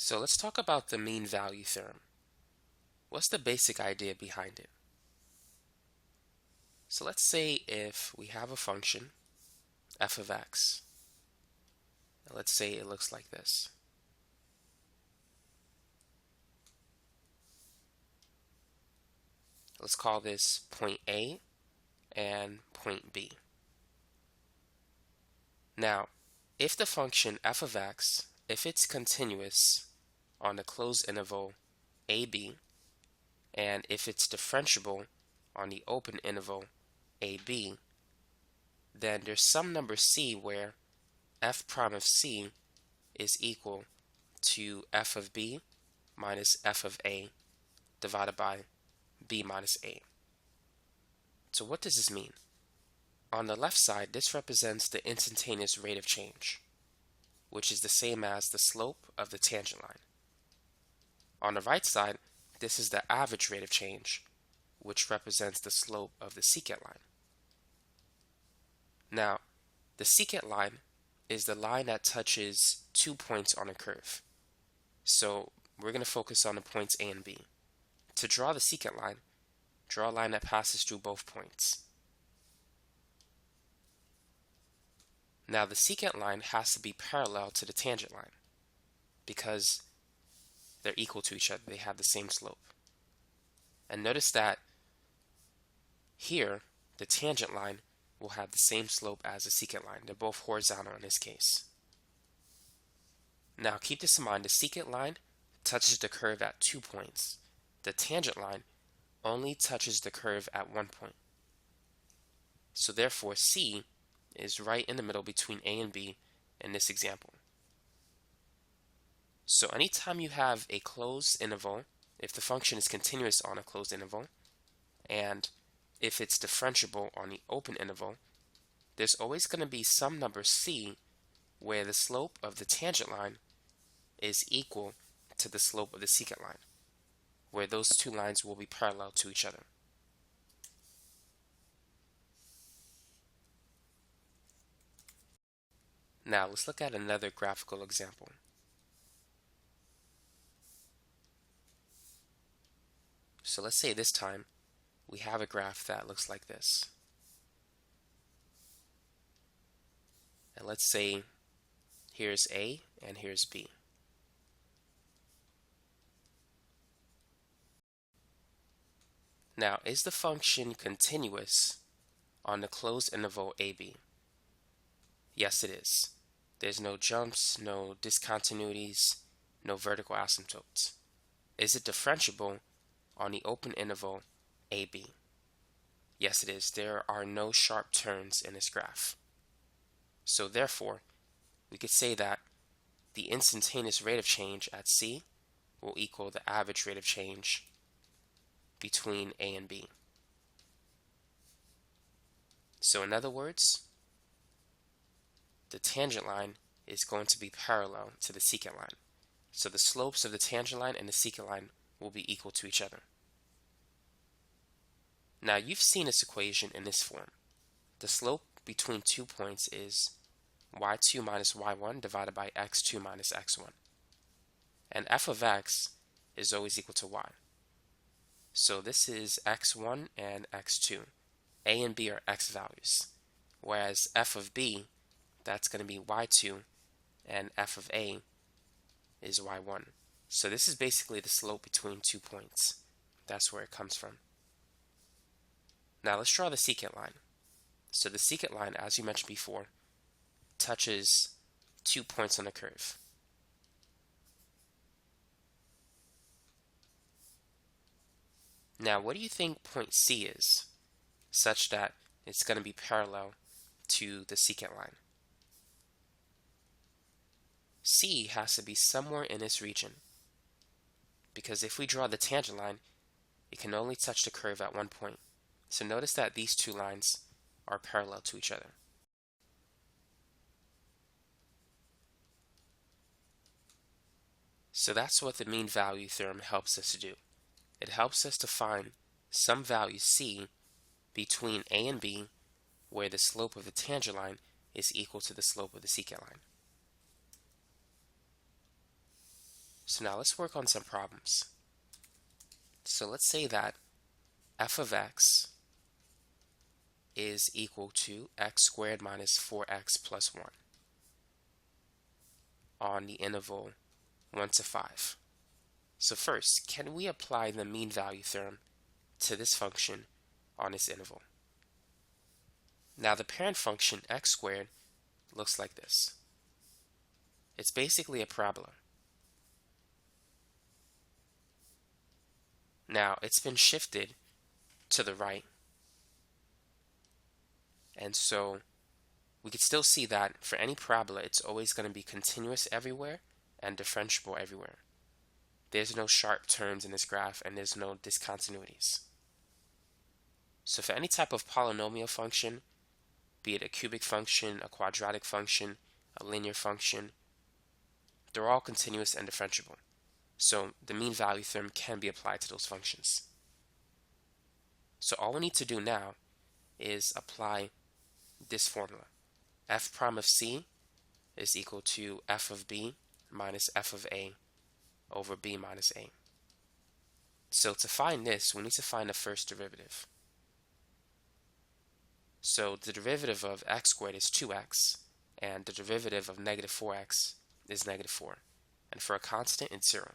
So let's talk about the mean value theorem. What's the basic idea behind it? So let's say if we have a function, f of x. Now let's say it looks like this. Let's call this point A and point B. Now, if the function f of x, if it's continuous on the closed interval AB, and if it's differentiable on the open interval AB, then there's some number c where f prime of c is equal to f of b minus f of a divided by b minus a. So what does this mean? On the left side, this represents the instantaneous rate of change, which is the same as the slope of the tangent line. On the right side, this is the average rate of change, which represents the slope of the secant line. Now, the secant line is the line that touches 2 points on a curve. So we're going to focus on the points A and B. To draw the secant line, draw a line that passes through both points. Now the secant line has to be parallel to the tangent line because they're equal to each other. They have the same slope. And notice that here, the tangent line will have the same slope as the secant line. They're both horizontal in this case. Now keep this in mind, the secant line touches the curve at 2 points. The tangent line only touches the curve at 1 point. So therefore C is right in the middle between A and B in this example. So anytime you have a closed interval, if the function is continuous on a closed interval, and if it's differentiable on the open interval, there's always going to be some number c where the slope of the tangent line is equal to the slope of the secant line, where those two lines will be parallel to each other. Now let's look at another graphical example. So let's say this time we have a graph that looks like this. And let's say here's A and here's B. Now, is the function continuous on the closed interval AB? Yes, it is. There's no jumps, no discontinuities, no vertical asymptotes. Is it differentiable on the open interval AB? Yes, it is. There are no sharp turns in this graph. So therefore, we could say that the instantaneous rate of change at C will equal the average rate of change between A and B. So in other words, the tangent line is going to be parallel to the secant line. So the slopes of the tangent line and the secant line will be equal to each other. Now you've seen this equation in this form. The slope between 2 points is y2 minus y1 divided by x2 minus x1. And f of x is always equal to y. So this is x1 and x2. A and b are x values. Whereas f of b, that's going to be y2, and f of a is y1. So this is basically the slope between 2 points. That's where it comes from. Now let's draw the secant line. So the secant line, as you mentioned before, touches 2 points on the curve. Now, what do you think point C is, such that it's going to be parallel to the secant line? C has to be somewhere in this region, because if we draw the tangent line, it can only touch the curve at 1 point. So notice that these two lines are parallel to each other. So that's what the mean value theorem helps us to do. It helps us to find some value c between A and B where the slope of the tangent line is equal to the slope of the secant line. So now let's work on some problems. So let's say that f of x is equal to x squared minus 4x plus 1 on the interval 1 to 5. So first, can we apply the mean value theorem to this function on this interval? Now the parent function x squared looks like this. It's basically a parabola. Now it's been shifted to the right, and so we could still see that for any parabola it's always going to be continuous everywhere and differentiable everywhere. There's no sharp turns in this graph and there's no discontinuities. So for any type of polynomial function, be it a cubic function, a quadratic function, a linear function, they're all continuous and differentiable. So the mean value theorem can be applied to those functions. So all we need to do now is apply this formula. F prime of c is equal to f of b minus f of a over b minus a. So to find this, we need to find the first derivative. So the derivative of x squared is 2x, and the derivative of negative 4x is negative 4. And for a constant, it's 0.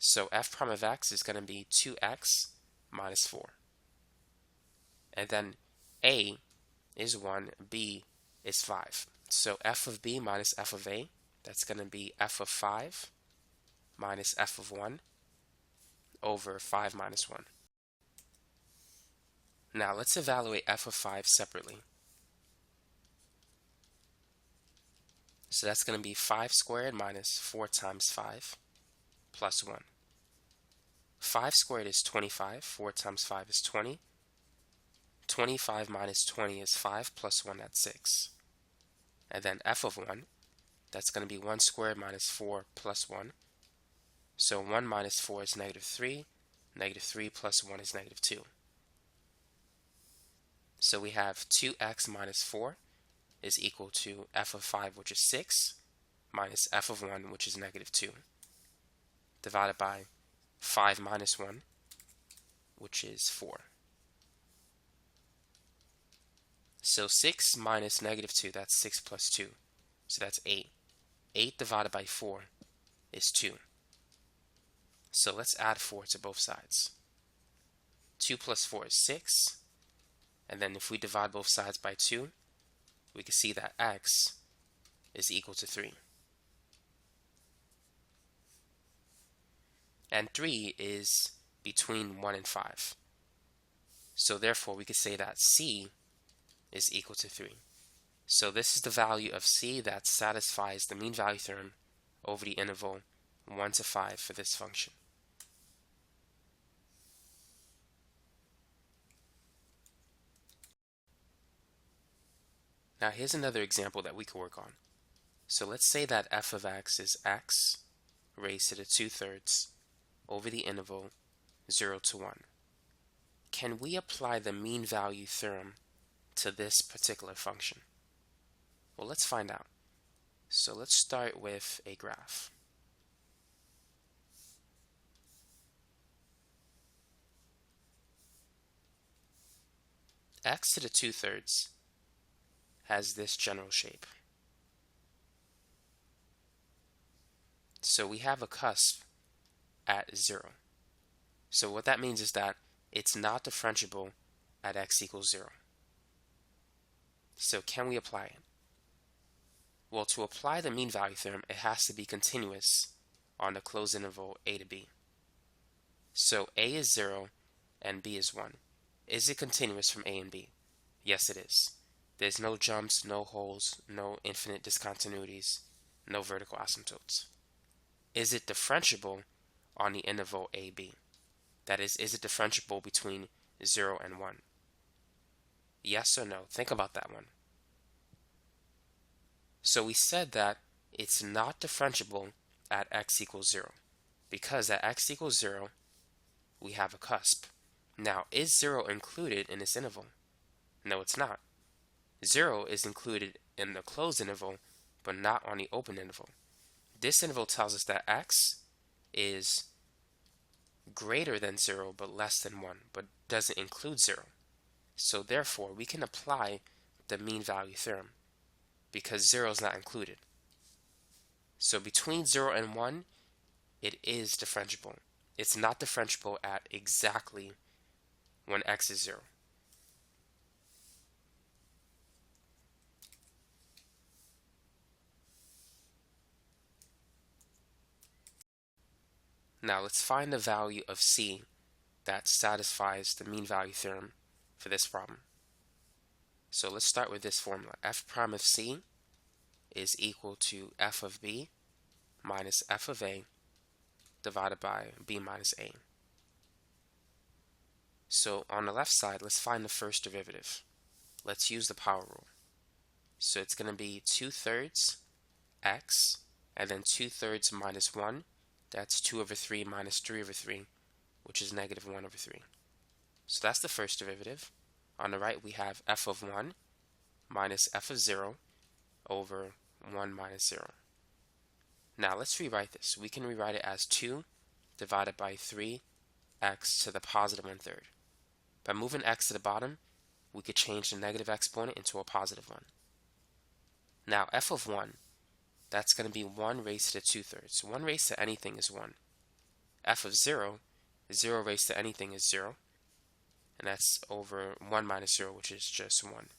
So f prime of x is going to be 2x minus 4. And then a is 1, b is 5. So f of b minus f of a, that's going to be f of 5 minus f of 1 over 5 minus 1. Now let's evaluate f of 5 separately. So that's going to be 5 squared minus 4 times 5 plus 1. 5 squared is 25, 4 times 5 is 20. 25 minus 20 is 5 plus 1, that's 6. And then f of 1, that's going to be 1 squared minus 4 plus 1. So 1 minus 4 is negative 3. Negative 3 plus 1 is negative 2. So we have 2x minus 4 is equal to f of 5, which is 6, minus f of 1, which is negative 2, divided by 5 minus 1, which is 4. So 6 minus negative 2, that's 6 plus 2. So that's 8. 8 divided by 4 is 2. So let's add 4 to both sides. 2 plus 4 is 6. And then if we divide both sides by 2, we can see that x is equal to 3. And 3 is between 1 and 5. So therefore we could say that c is equal to 3. So this is the value of c that satisfies the mean value theorem over the interval 1 to 5 for this function. Now here's another example that we could work on. So let's say that f of x is x raised to the 2/3 over the interval 0 to 1. Can we apply the mean value theorem to this particular function? Well, let's find out. So let's start with a graph. X to the 2/3 has this general shape. So we have a cusp at 0. So what that means is that it's not differentiable at x equals 0. So can we apply it? Well, to apply the mean value theorem, it has to be continuous on the closed interval a to b. So a is 0 and b is 1. Is it continuous from a and b? Yes, it is. There's no jumps, no holes, no infinite discontinuities, no vertical asymptotes. Is it differentiable on the interval ab? That is it differentiable between 0 and 1? Yes or no? Think about that one. So we said that it's not differentiable at x equals 0 because at x equals 0 we have a cusp. Now, is 0 included in this interval? No, it's not. 0 is included in the closed interval, but not on the open interval. This interval tells us that x is greater than 0 but less than 1, but doesn't include 0. So therefore, we can apply the mean value theorem because 0 is not included. So between 0 and 1, it is differentiable. It's not differentiable at exactly when x is 0. Now let's find the value of c that satisfies the mean value theorem for this problem. So let's start with this formula. F prime of c is equal to f of b minus f of a divided by b minus a. So on the left side, let's find the first derivative. Let's use the power rule. So it's going to be 2/3 x, and then 2/3 minus 1. That's 2/3 minus 3/3, which is negative 1/3. So that's the first derivative. On the right, we have f of 1 minus f of 0 over 1 minus 0. Now let's rewrite this. We can rewrite it as 2 divided by 3x to the positive 1/3. By moving x to the bottom, we could change the negative exponent into a positive one. Now f of 1, that's going to be 1 raised to the 2/3. 1 raised to anything is 1. F of 0, 0 raised to anything is 0. And that's over 1 minus 0, which is just 1.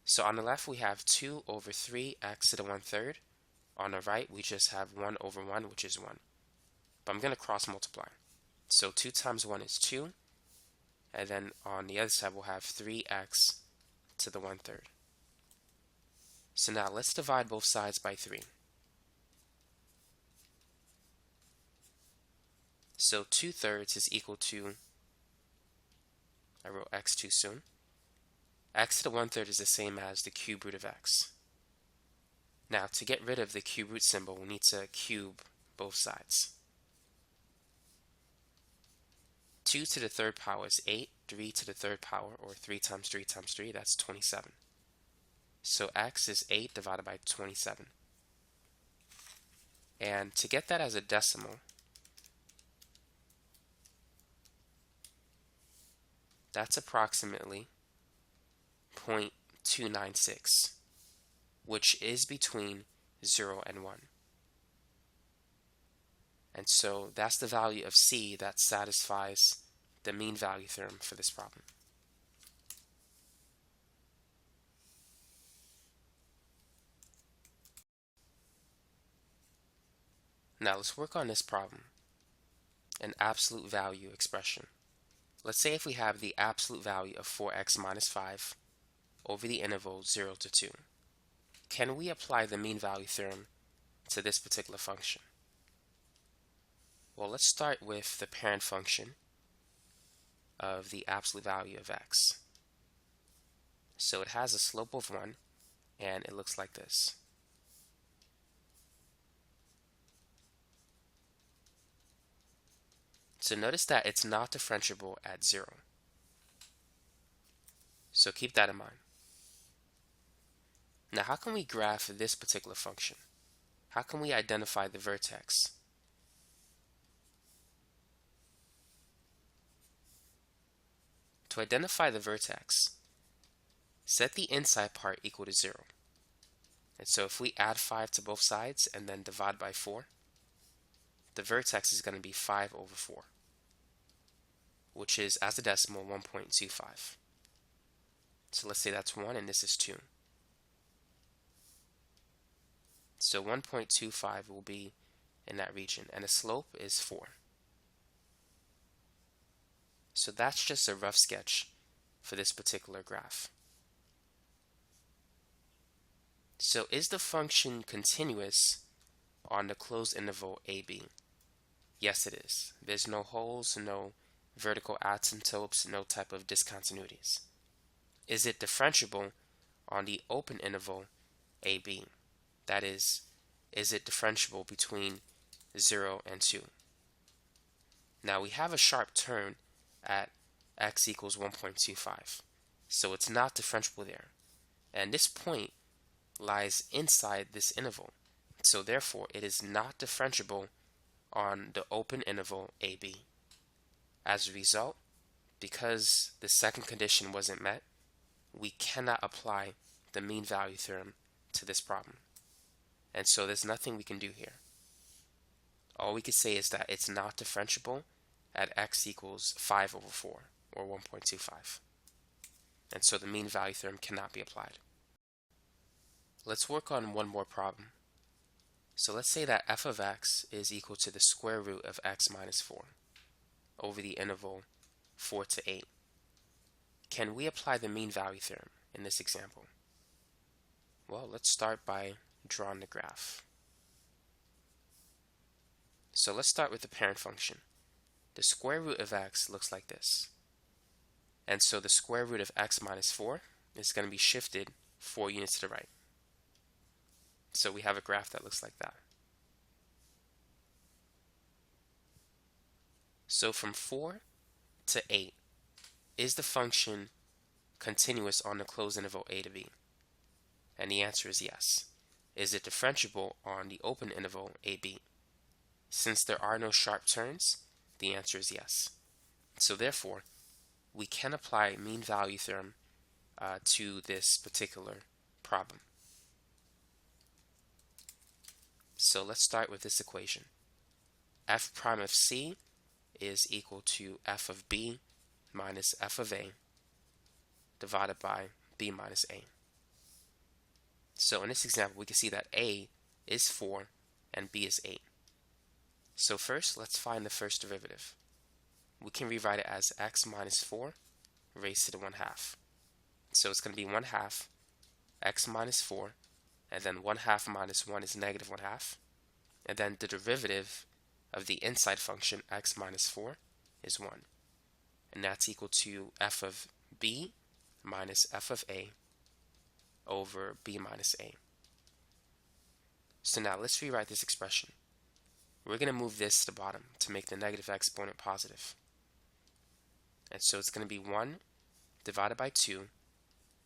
So on the left, we have 2 over 3x to the 1/3. On the right, we just have 1 over 1, which is 1. But I'm going to cross multiply. So 2 times 1 is 2. And then on the other side, we'll have 3x to the 1/3. So now let's divide both sides by 3. So 2/3 is equal to, I wrote x too soon. X to the 1/3 is the same as the cube root of x. Now to get rid of the cube root symbol, we need to cube both sides. 2 to the 3rd power is 8. 3 to the 3rd power, or 3 times 3 times 3, that's 27. So x is 8 divided by 27. And to get that as a decimal, that's approximately 0.296, which is between 0 and 1. And so that's the value of c that satisfies the mean value theorem for this problem. Now let's work on this problem, an absolute value expression. Let's say if we have the absolute value of 4x minus 5 over the interval 0 to 2. Can we apply the mean value theorem to this particular function? Well, let's start with the parent function of the absolute value of x. So it has a slope of 1, and it looks like this. So notice that it's not differentiable at 0. So keep that in mind. Now, how can we graph this particular function? How can we identify the vertex? To identify the vertex, set the inside part equal to 0. And so if we add 5 to both sides and then divide by 4, the vertex is going to be 5 over 4, which is, as a decimal, 1.25. So let's say that's 1 and this is 2. So 1.25 will be in that region, and the slope is 4. So that's just a rough sketch for this particular graph. So is the function continuous on the closed interval AB? Yes, it is. There's no holes, no vertical asymptotes, no type of discontinuities. Is it differentiable on the open interval AB? That is it differentiable between 0 and 2? Now we have a sharp turn at x equals 1.25, so it's not differentiable there. And this point lies inside this interval. So therefore, it is not differentiable on the open interval AB. As a result, because the second condition wasn't met, we cannot apply the mean value theorem to this problem. And so there's nothing we can do here. All we could say is that it's not differentiable at x equals 5 over 4, or 1.25. And so the mean value theorem cannot be applied. Let's work on one more problem. So let's say that f of x is equal to the square root of x minus 4 over the interval 4 to 8. Can we apply the mean value theorem in this example? Well, let's start by drawing the graph. So let's start with the parent function. The square root of x looks like this. And so the square root of x minus 4 is going to be shifted 4 units to the right. So we have a graph that looks like that. So from 4 to 8, is the function continuous on the closed interval a to b? And the answer is yes. Is it differentiable on the open interval ab? Since there are no sharp turns, the answer is yes. So therefore, we can apply mean value theorem to this particular problem. So let's start with this equation. F prime of c is equal to f of b minus f of a divided by b minus a. So in this example, we can see that a is 4 and b is 8. So first, let's find the first derivative. We can rewrite it as x minus 4 raised to the 1/2. So it's going to be 1/2 x minus 4, and then 1/2 minus 1 is negative 1/2. And then the derivative of the inside function x minus 4 is 1. And that's equal to f of b minus f of a over b minus a. So now let's rewrite this expression. We're going to move this to the bottom to make the negative exponent positive. And so it's going to be 1 divided by 2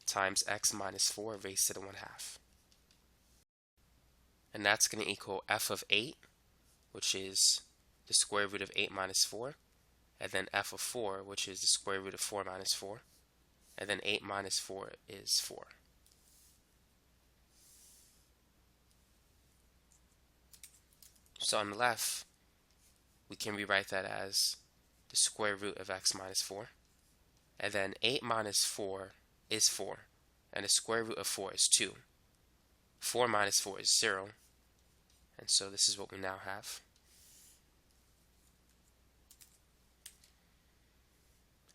times x minus 4 raised to the 1/2. And that's going to equal f of 8, which is the square root of 8 minus 4, and then f of 4, which is the square root of 4 minus 4, and then 8 minus 4 is 4. So on the left, we can rewrite that as the square root of x minus 4, and then 8 minus 4 is 4, and the square root of 4 is 2. 4 minus 4 is 0, and so this is what we now have.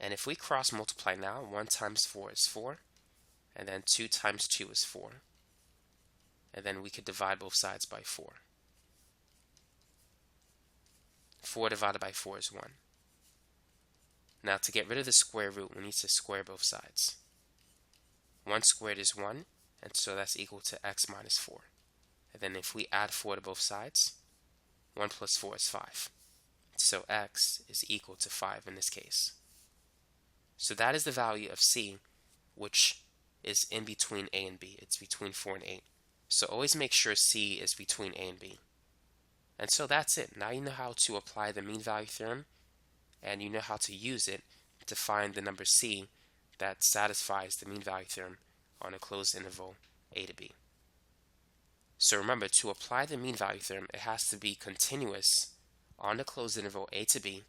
And if we cross multiply now, 1 times 4 is 4, and then 2 times 2 is 4, and then we could divide both sides by 4. 4 divided by 4 is 1. Now to get rid of the square root, we need to square both sides. 1 squared is 1, and so that's equal to x minus 4. And then if we add 4 to both sides, 1 plus 4 is 5. So x is equal to 5 in this case. So that is the value of c, which is in between a and b. It's between 4 and 8. So always make sure c is between a and b. And so that's it. Now you know how to apply the mean value theorem, and you know how to use it to find the number c that satisfies the mean value theorem on a closed interval a to b. So remember, to apply the mean value theorem, it has to be continuous on the closed interval a to b,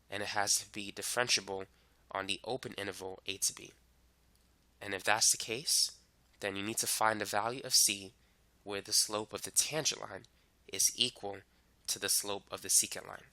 and it has to be differentiable on the open interval a to b. And if that's the case, then you need to find the value of c where the slope of the tangent line is equal to the slope of the secant line.